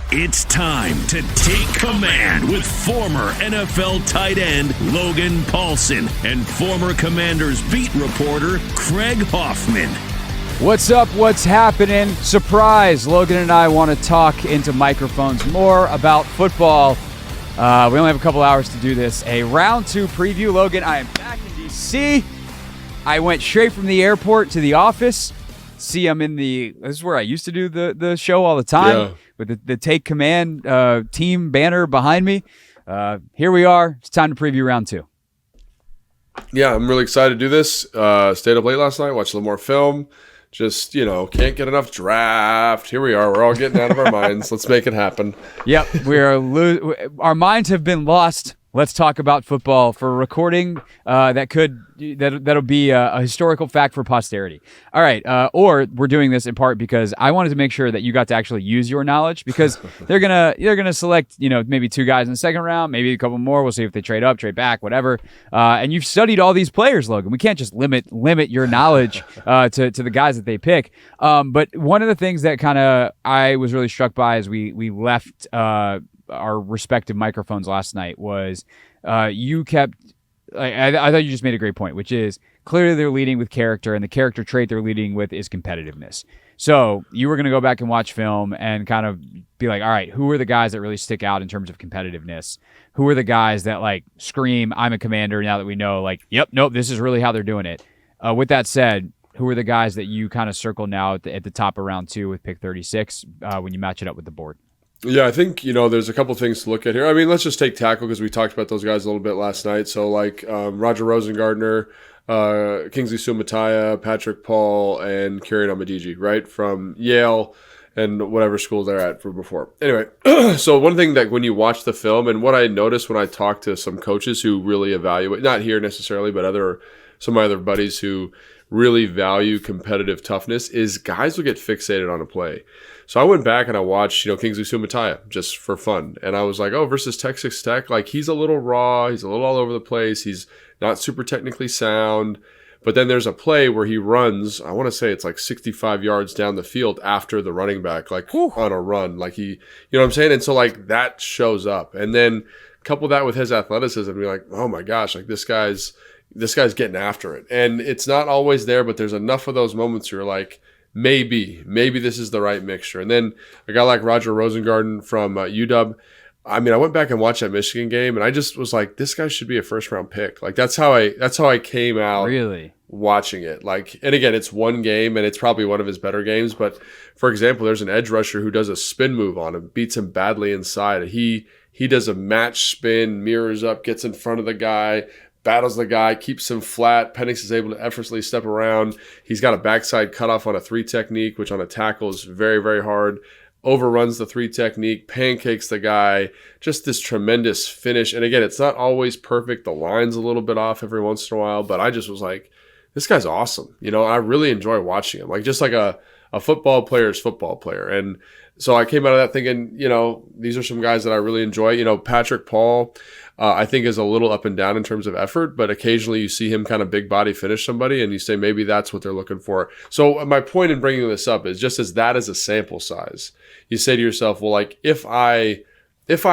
It's time to take command with former NFL tight end Logan Paulsen and former Commanders beat reporter Craig Hoffman. What's up? What's happening? Surprise! Logan and I want to talk into microphones more about football. We only have a couple hours to do this. A round 2 preview. Logan, I am back in D.C. I went straight from the airport to the office. See, I'm in this is where I used to do the show all the time with the Take Command team banner behind me. Here we are. It's time to preview round 2. Yeah, I'm really excited to do this. Stayed up late last night, watched a little more film. Just, can't get enough draft. Here we are. We're all getting out of our minds. Let's make it happen. Yep, our minds have been lost. Let's talk about football for a recording that'll be a historical fact for posterity. All right, or we're doing this in part because I wanted to make sure that you got to actually use your knowledge, because they're gonna select maybe 2 guys in the second round, maybe a couple more. We'll see if they trade up, trade back, whatever. And you've studied all these players, Logan. We can't just limit your knowledge to the guys that they pick. But one of the things that kind of I was really struck by as we left our respective microphones last night was you kept I thought you just made a great point, which is clearly they're leading with character, and the character trait they're leading with is competitiveness. So you were going to go back and watch film and kind of be like, all right, who are the guys that really stick out in terms of competitiveness? Who are the guys that scream, I'm a Commander, now that we know nope, this is really how they're doing it. With that said, who are the guys that you kind of circle now at the top of round 2 with pick 36 when you match it up with the board? Yeah, I think, there's a couple things to look at here. I mean, let's just take tackle because we talked about those guys a little bit last night. So, Roger Rosengartner, Kingsley Suamataia, Patrick Paul, and Kieran Amadiji, right, from Yale and whatever school they're at from before. Anyway, so one thing that when you watch the film, and what I noticed when I talked to some coaches who really evaluate, not here necessarily, but some of my other buddies who really value competitive toughness, is guys will get fixated on a play. So I went back and I watched, Kingsley Suamataia just for fun. And I was like, versus Texas Tech, he's a little raw. He's a little all over the place. He's not super technically sound. But then there's a play where he runs, I want to say it's 65 yards down the field after the running back, on a run. You know what I'm saying? And so that shows up. And then couple that with his athleticism and be like, oh my gosh, this guy's getting after it. And it's not always there, but there's enough of those moments where you're like, maybe this is the right mixture. And then a guy like Roger Rosengarten from UW, I mean, I went back and watched that Michigan game, and I just was like, this guy should be a first-round pick. That's how I came out really watching it. And again, it's one game, and it's probably one of his better games. But for example, there's an edge rusher who does a spin move on him, beats him badly inside. He does a match spin, mirrors up, gets in front of the guy, battles the guy, keeps him flat. Penix is able to effortlessly step around. He's got a backside cutoff on a 3 technique, which on a tackle is very, very hard. Overruns the 3 technique, pancakes the guy. Just this tremendous finish. And again, it's not always perfect. The line's a little bit off every once in a while, but I just was like, this guy's awesome. I really enjoy watching him. Just like a football player's football player. And so I came out of that thinking, these are some guys that I really enjoy. Patrick Paul, I think is a little up and down in terms of effort, but occasionally you see him kind of big body finish somebody and you say maybe that's what they're looking for. So my point in bringing this up is just as a sample size, you say to yourself, well, if I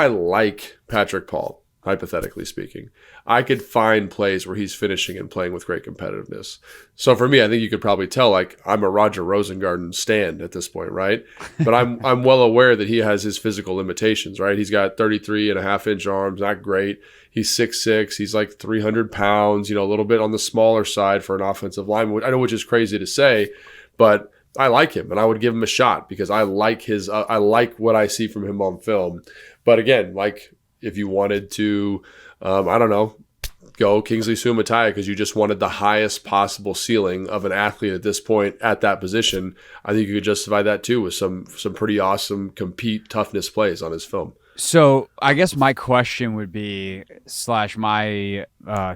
like Patrick Paul, hypothetically speaking, I could find plays where he's finishing and playing with great competitiveness. So for me, I think you could probably tell, I'm a Roger Rosengarten stand at this point, right? But I'm well aware that he has his physical limitations, right? He's got 33.5-inch arms, not great. He's 6'6", he's 300 pounds, a little bit on the smaller side for an offensive lineman. I know, which is crazy to say, but I like him and I would give him a shot because I like I like what I see from him on film. But again, if you wanted to, go Kingsley Suamataia because you just wanted the highest possible ceiling of an athlete at this point at that position, I think you could justify that too with some pretty awesome toughness plays on his film. So I guess my question would be, / my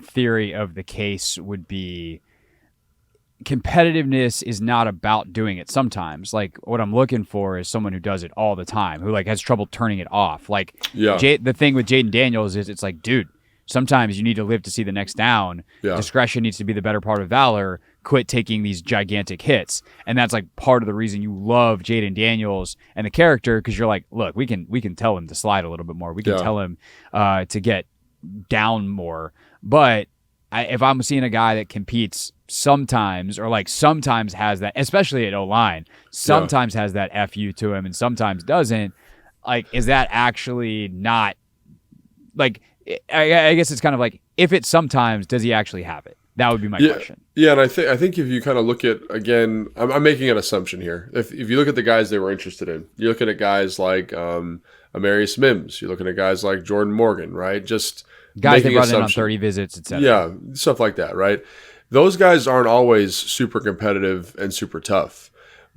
theory of the case would be, competitiveness is not about doing it sometimes. What I'm looking for is someone who does it all the time, who has trouble turning it off. The thing with Jaden Daniels is it's dude, sometimes you need to live to see the next down. Yeah. Discretion needs to be the better part of valor. quit taking these gigantic hits. And that's like part of the reason you love Jaden Daniels and the character, because you're like, look, we can tell him to slide a little bit more. We can tell him to get down more. But if I'm seeing a guy that competes sometimes, or like sometimes has that, especially at O-line, sometimes has that FU to him and sometimes doesn't, like, is that actually not, like, I guess it's kind of like, if it's sometimes, does he actually have it? That would be my question. Yeah, and I think if you kind of look at, again, I'm making an assumption here. If you look at the guys they were interested in, you're looking at guys like Amarius Mims, you're looking at guys like Jordan Morgan, right? Just guys that brought in on 30 visits, etc. Yeah, stuff like that, right? Those guys aren't always super competitive and super tough.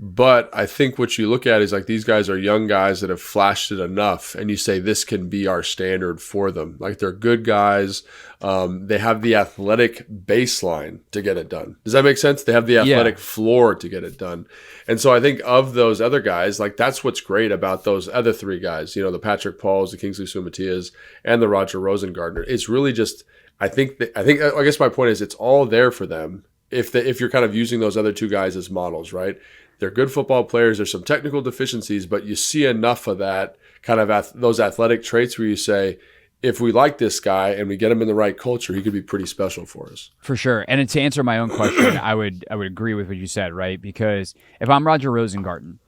But I think what you look at is like, these guys are young guys that have flashed it enough, and you say this can be our standard for them. Like, they're good guys. They have the athletic baseline to get it done. Does that make sense? They have the athletic floor to get it done. And so I think of those other guys, like, that's what's great about those other three guys, the Patrick Pauls, the Kingsley Sumatias, and the Roger Rosengardner. It's really just, I guess my point is, it's all there for them if you're kind of using those other two guys as models, right? They're good football players. There's some technical deficiencies, but you see enough of that kind of those athletic traits where you say, if we like this guy and we get him in the right culture, he could be pretty special for us. For sure. And to answer my own question, I would agree with what you said, right? Because if I'm Roger Rosengarten,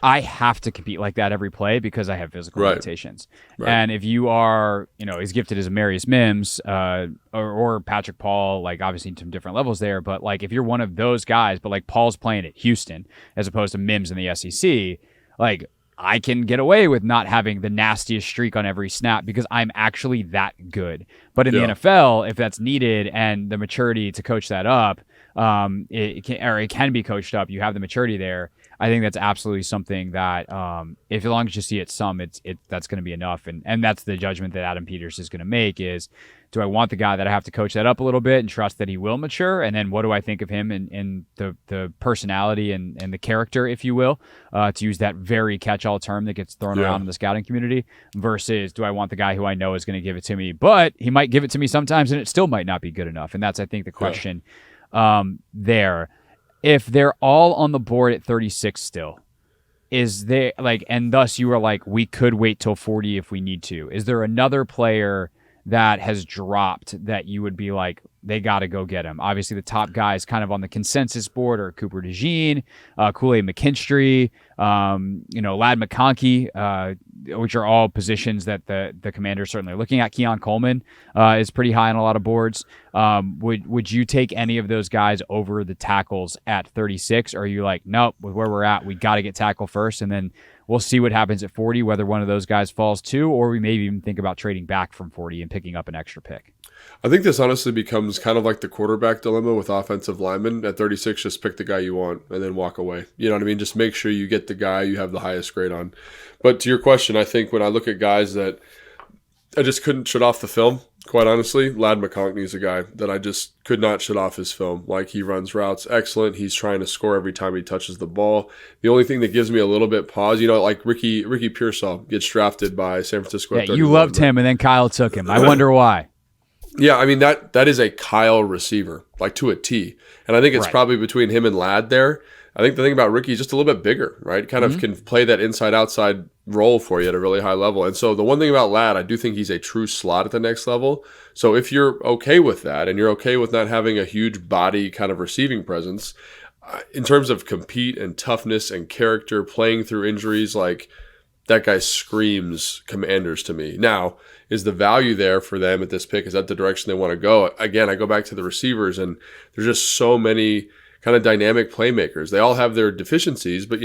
I have to compete like that every play because I have physical limitations. Right. And if you are, as gifted as Amarius Mims or Patrick Paul, like, obviously some different levels there, but like, if you're one of those guys, but like Paul's playing at Houston as opposed to Mims in the SEC, like, I can get away with not having the nastiest streak on every snap because I'm actually that good. But in the NFL, if that's needed and the maturity to coach that up, it can be coached up. You have the maturity there. I think that's absolutely something that, if as long as you see it some, that's going to be enough. And that's the judgment that Adam Peters is going to make is, do I want the guy that I have to coach that up a little bit and trust that he will mature? And then what do I think of him in the personality and the character, if you will, to use that very catch-all term that gets thrown around in the scouting community, versus do I want the guy who I know is going to give it to me, but he might give it to me sometimes and it still might not be good enough. And that's, I think, the question there. If they're all on the board at 36 still, is there, like, and thus you are like, we could wait till 40 if we need to. Is there another player that has dropped that you would be like, they got to go get him? Obviously, the top guys kind of on the consensus board are Cooper DeJean, Kool-Aid McKinstry, Ladd McConkey, which are all positions that the Commanders certainly are looking at. Keon Coleman is pretty high on a lot of boards. Would you take any of those guys over the tackles at 36? Or are you like, nope, with where we're at, we got to get tackle first, and then we'll see what happens at 40, whether one of those guys falls too, or we maybe even think about trading back from 40 and picking up an extra pick? I think this honestly becomes kind of like the quarterback dilemma with offensive linemen. At 36, just pick the guy you want and then walk away. You know what I mean? Just make sure you get the guy you have the highest grade on. But to your question, I think when I look at guys that I just couldn't shut off the film, quite honestly, Ladd McConkey is a guy that I just could not shut off his film. Like, he runs routes excellent. He's trying to score every time he touches the ball. The only thing that gives me a little bit pause, like Ricky Pearsall gets drafted by San Francisco. Yeah, you loved him, and then Kyle took him. I wonder why. Yeah, I mean, that is a Kyle receiver, like, to a T. And I think it's probably between him and Ladd there. I think the thing about Ricky is just a little bit bigger, right? Kind of can play that inside-outside role for you at a really high level. And so the one thing about Ladd, I do think he's a true slot at the next level. So if you're okay with that, and you're okay with not having a huge body kind of receiving presence, in terms of compete and toughness and character, playing through injuries, like, that guy screams Commanders to me. Now, is the value there for them at this pick? Is that the direction they want to go? Again, I go back to the receivers, and there's just so many kind of dynamic playmakers. They all have their deficiencies, but,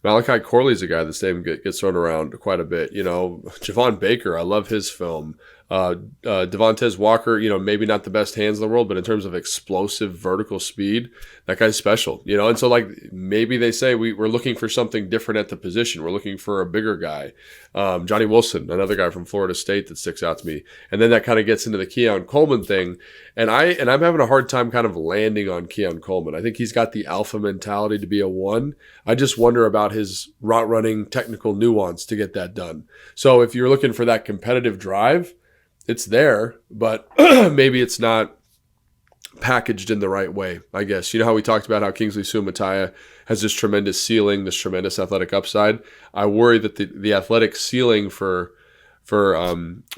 Malachi Corley's a guy that's name gets thrown around quite a bit. Javon Baker, I love his film. Devontae Walker, maybe not the best hands in the world, but in terms of explosive vertical speed, that guy's special, and so, like, maybe they say we're looking for something different at the position. We're looking for a bigger guy. Johnny Wilson, another guy from Florida State that sticks out to me. And then that kind of gets into the Keon Coleman thing. And I'm having a hard time kind of landing on Keon Coleman. I think he's got the alpha mentality to be a one. I just wonder about his route running technical nuance to get that done. So if you're looking for that competitive drive, it's there, but maybe it's not packaged in the right way, I guess. You know how we talked about how Kingsley Suamataia has this tremendous ceiling, this tremendous athletic upside. I worry that the athletic ceiling for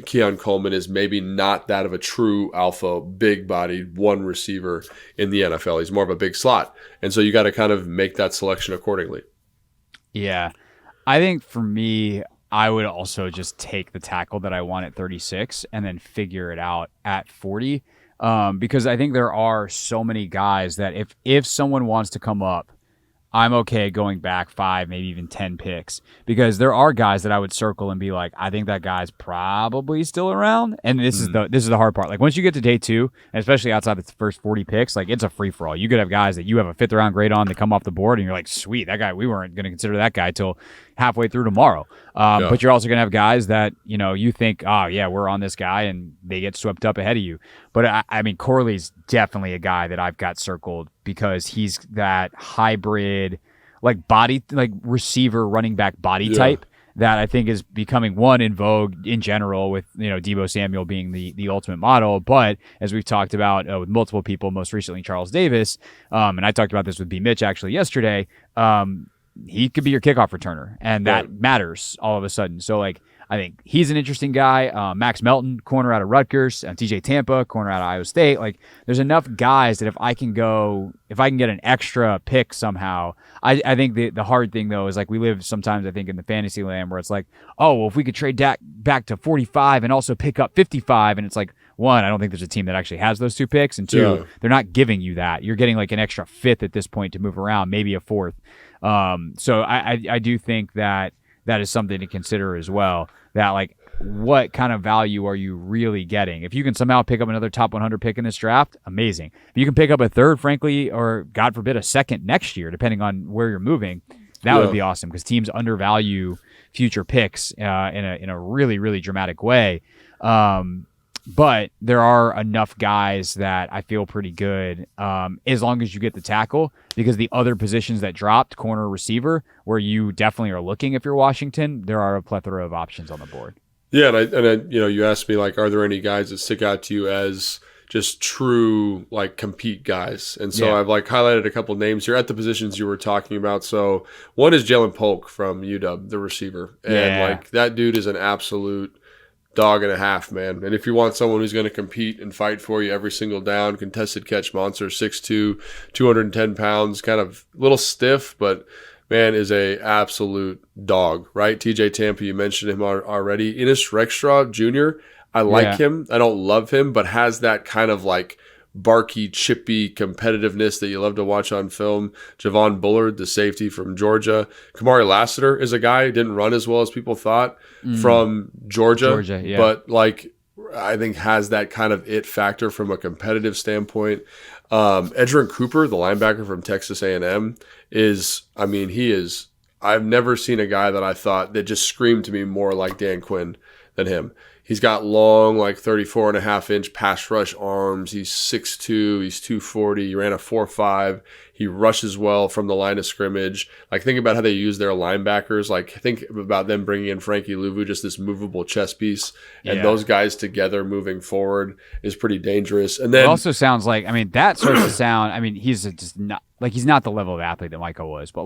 Keon Coleman is maybe not that of a true alpha, big-bodied one receiver in the NFL. He's more of a big slot. And so you got to kind of make that selection accordingly. Yeah. I think for me, I would also just take the tackle that I want at 36 and then figure it out at 40. Because I think there are so many guys that if someone wants to come up, I'm okay going back 5, maybe even 10 picks, because there are guys that I would circle and be like, I think that guy's probably still around. And this is the hard part. Like once you get to day 2, and especially outside the first 40 picks, like it's a free for all. You could have guys that you have a 5th round grade on that come off the board, and you're like, sweet, that guy, we weren't going to consider that guy till halfway through tomorrow. But you're also going to have guys that, you think, oh yeah, we're on this guy, and they get swept up ahead of you. But I mean, Corley's definitely a guy that I've got circled because he's that hybrid, like receiver, running back body type that I think is becoming in vogue in general, with Deebo Samuel being the ultimate model. But as we've talked about with multiple people, most recently Charles Davis, and I talked about this with B. Mitch actually yesterday. He could be your kickoff returner, and that matters all of a sudden. So I think he's an interesting guy. Max Melton, corner out of Rutgers, TJ Tampa, corner out of Iowa State. There's enough guys that if I can get an extra pick somehow, I think the hard thing though is we live sometimes, I think, in the fantasy land where it's like, oh, well, if we could trade back to 45 and also pick up 55, and it's like, one, I don't think there's a team that actually has those 2 picks, and 2, they're not giving you that. You're getting an extra 5th at this point to move around, maybe a 4th. So I do think that is something to consider as well, that what kind of value are you really getting? If you can somehow pick up another top 100 pick in this draft, amazing. If you can pick up a 3rd, frankly, or God forbid a 2nd next year, depending on where you're moving, that would be awesome, because teams undervalue future picks in a really, really dramatic way. But there are enough guys that I feel pretty good as long as you get the tackle, because the other positions that dropped, corner, receiver, where you definitely are looking if you're Washington, there are a plethora of options on the board. Yeah, and you asked me, are there any guys that stick out to you as just true, compete guys? And so I've highlighted a couple names here at the positions you were talking about. So one is Jalen Polk from UW, the receiver. And that dude is an absolute dog and a half, man. And if you want someone who's going to compete and fight for you every single down, contested catch monster, 6'2", 210 pounds, kind of a little stiff, but man, is a absolute dog, right? TJ Tampa, you mentioned him already. Enes Rexstraw Jr., I like him. I don't love him, but has that kind of barky, chippy competitiveness that you love to watch on film. Javon Bullard, the safety from Georgia. Kamari Lassiter is a guy who didn't run as well as people thought from Georgia, but I think has that kind of it factor from a competitive standpoint. Edgerrin Cooper, the linebacker from Texas A&M, I've never seen a guy that I thought that just screamed to me more like Dan Quinn than him. He's got long, 34.5-inch pass rush arms. He's 6'2", he's 240. He ran a 4.5. He rushes well from the line of scrimmage. Think about how they use their linebackers. Think about them bringing in Frankie Louvu, just this movable chess piece. And those guys together moving forward is pretty dangerous. And then it also sounds that starts to sound, he's just not, he's not the level of athlete that Micah was, but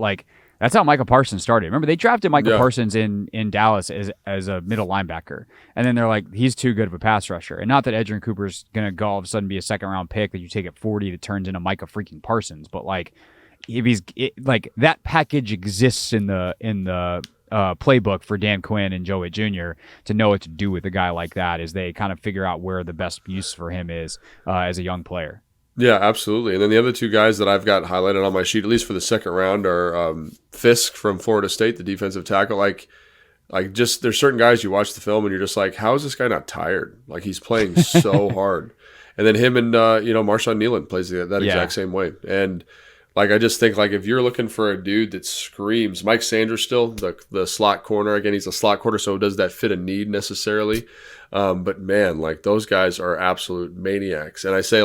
that's how Micah Parsons started. Remember, they drafted Micah Parsons in Dallas as a middle linebacker. And then they're like, he's too good of a pass rusher. And not that Edgerrin Cooper's going to go all of a sudden be a 2nd-round pick that you take at 40 that turns into Micah freaking Parsons. But if he's that package exists in the playbook for Dan Quinn and Joe Witt Jr. to know what to do with a guy like that as they kind of figure out where the best use for him is as a young player. Yeah, absolutely. And then the other 2 guys that I've got highlighted on my sheet, at least for the 2nd round, are Fisk from Florida State, the defensive tackle. Just there's certain guys you watch the film and you're just like, how is this guy not tired? He's playing so hard. And then him and Marshawn Nealon plays that exact same way. And I just think if you're looking for a dude that screams, Mike Sanders still the slot corner. Again, he's a slot corner, so does that fit a need necessarily? But man, those guys are absolute maniacs. And I say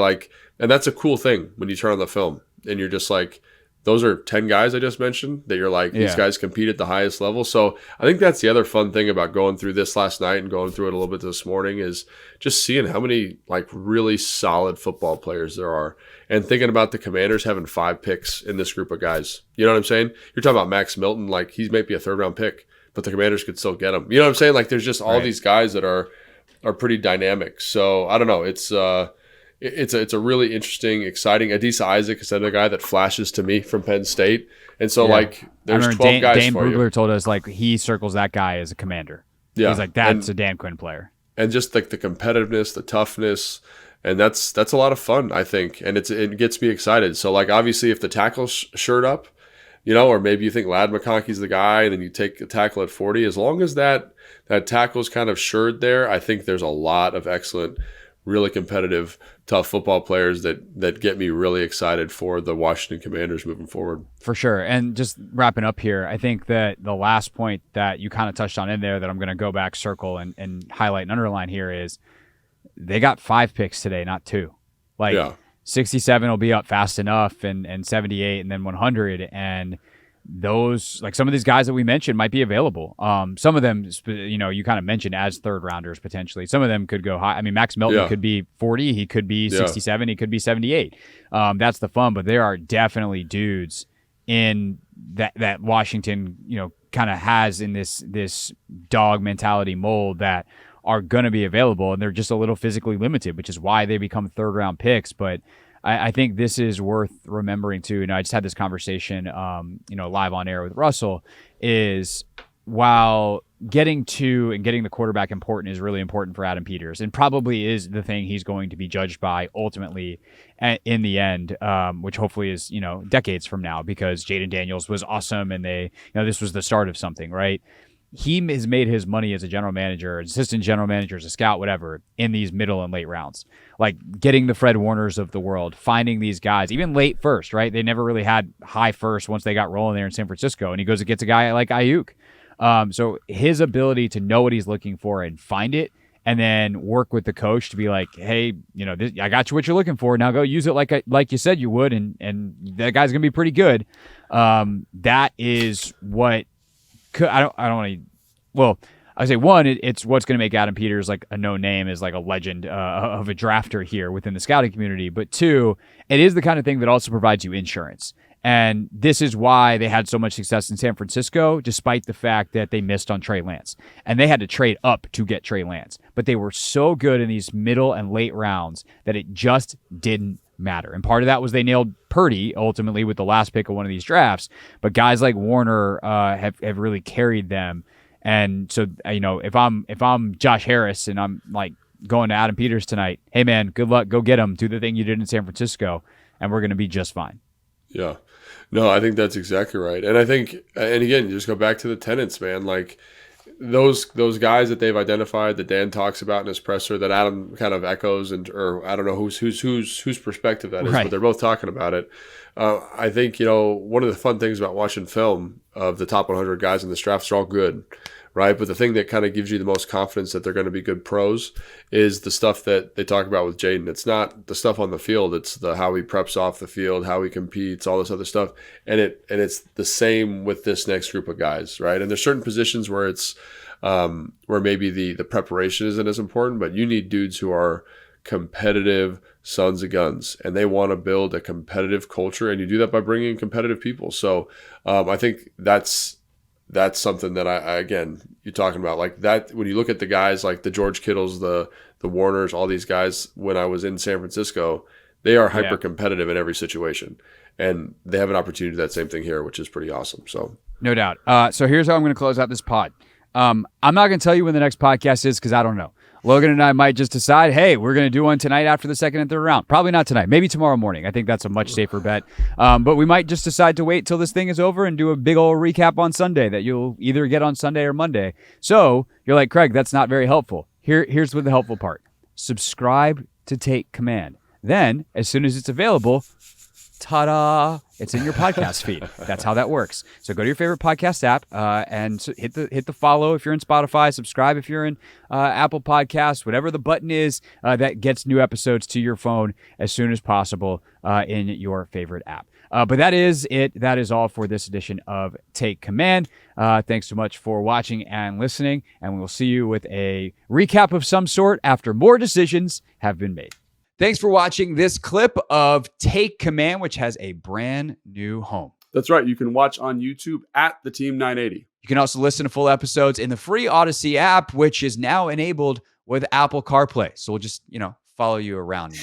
and that's a cool thing when you turn on the film and you're just those are 10 guys I just mentioned that you're like, these guys compete at the highest level. So I think that's the other fun thing about going through this last night and going through it a little bit this morning is just seeing how many like really solid football players there are and thinking about the Commanders having 5 picks in this group of guys. You know what I'm saying? You're talking about Max Milton, like he might be a 3rd round pick, but the Commanders could still get him. You know what I'm saying? Like there's just all these guys that are pretty dynamic. So I don't know. It's a really interesting, exciting. Adisa Isaac is another guy that flashes to me from Penn State. And so, like, there's 12 guys Dane for Brugler you. told us, like, he circles that guy as a Commander. Yeah. He's like, that's a Dan Quinn player. And just, like, the competitiveness, the toughness, and that's a lot of fun, I think. And it gets me excited. So, like, obviously, if the tackle's shirt up, you know, or maybe you think Ladd McConkey's the guy and then you take a tackle at 40, as long as that tackle's kind of shirred there, I think there's a lot of excellent, really competitive, tough football players that get me really excited for the Washington Commanders moving forward. For sure. And just wrapping up here, I think that the last point that you kind of touched on in there that I'm going to go back, circle, and highlight and underline here is they got 5 picks today, not 2. Like 67 will be up fast enough and 78 and then 100. And those, like some of these guys that we mentioned might be available. Some of them, you know, you kind of mentioned as 3rd rounders potentially. Some of them could go high. I mean, Max Milton could be 40. He could be 67. He could be 78. That's the fun. But there are definitely dudes in that Washington, you know, kind of has in this dog mentality mold that are going to be available. And they're just a little physically limited, which is why they become 3rd round picks. But I think this is worth remembering too. And I just had this conversation, you know, live on air with Russell, is while getting the quarterback important is really important for Adam Peters and probably is the thing he's going to be judged by ultimately in the end, which hopefully is, you know, decades from now, because Jaden Daniels was awesome and they, you know, this was the start of something, right? He has made his money as a general manager, assistant general manager, as a scout, whatever, in these middle and late rounds. Like getting the Fred Warners of the world, finding these guys, even late first, right? They never really had high first once they got rolling there in San Francisco. And he goes and gets a guy like Ayuk. So his ability to know what he's looking for and find it, and then work with the coach to be like, hey, you know, I got you what you're looking for. Now go use it like you said you would, and that guy's gonna be pretty good. That is what. I don't want to. Well, I say one, it's what's going to make Adam Peters like a known name, is like a legend of a drafter here within the scouting community. But 2, it is the kind of thing that also provides you insurance. And this is why they had so much success in San Francisco, despite the fact that they missed on Trey Lance. And they had to trade up to get Trey Lance. But they were so good in these middle and late rounds that it just didn't matter. And part of that was they nailed Purdy ultimately with the last pick of one of these drafts. But guys like Warner have really carried them. And so, you know, if I'm Josh Harris and I'm like going to Adam Peters tonight, hey man, good luck, go get him, do the thing you did in San Francisco, and we're going to be just fine. Yeah. No, I think that's exactly right. And I think, and again, you just go back to the tenants, man. Like those guys that they've identified, that Dan talks about in his presser, that Adam kind of echoes, or I don't know whose perspective that is, right. But they're both talking about it. I think, you know, one of the fun things about watching film of the top 100 guys in this draft, they're all good, right? But the thing that kind of gives you the most confidence that they're going to be good pros is the stuff that they talk about with Jaden. It's not the stuff on the field. It's the how he preps off the field, how he competes, all this other stuff. And it's the same with this next group of guys, right? And there's certain positions where it's where maybe the preparation isn't as important, but you need dudes who are competitive sons of guns, and they want to build a competitive culture, and you do that by bringing in competitive people. So I think that's something that I again, you're talking about like that. When you look at the guys like the George Kittles, the Warners, all these guys, when I was in San Francisco, they are hyper competitive in every situation, and they have an opportunity to do that same thing here, which is pretty awesome. So no doubt. So here's how I'm going to close out this pod. I'm not going to tell you when the next podcast is because I don't know. Logan and I might just decide, hey, we're going to do one tonight after the 2nd and 3rd round. Probably not tonight. Maybe tomorrow morning. I think that's a much safer bet. But we might just decide to wait till this thing is over and do a big old recap on Sunday that you'll either get on Sunday or Monday. So you're like, Craig, that's not very helpful. Here's what the helpful part. Subscribe to Take Command. Then, as soon as it's available, ta-da! It's in your podcast feed. That's how that works. So go to your favorite podcast app and hit the follow if you're in Spotify, subscribe if you're in Apple Podcasts, whatever the button is that gets new episodes to your phone as soon as possible in your favorite app. But that is it. That is all for this edition of Take Command. Thanks so much for watching and listening, and we will see you with a recap of some sort after more decisions have been made. Thanks for watching this clip of Take Command, which has a brand new home. That's right. You can watch on YouTube at the Team 980. You can also listen to full episodes in the free Odyssey app, which is now enabled with Apple CarPlay. So we'll just, follow you around.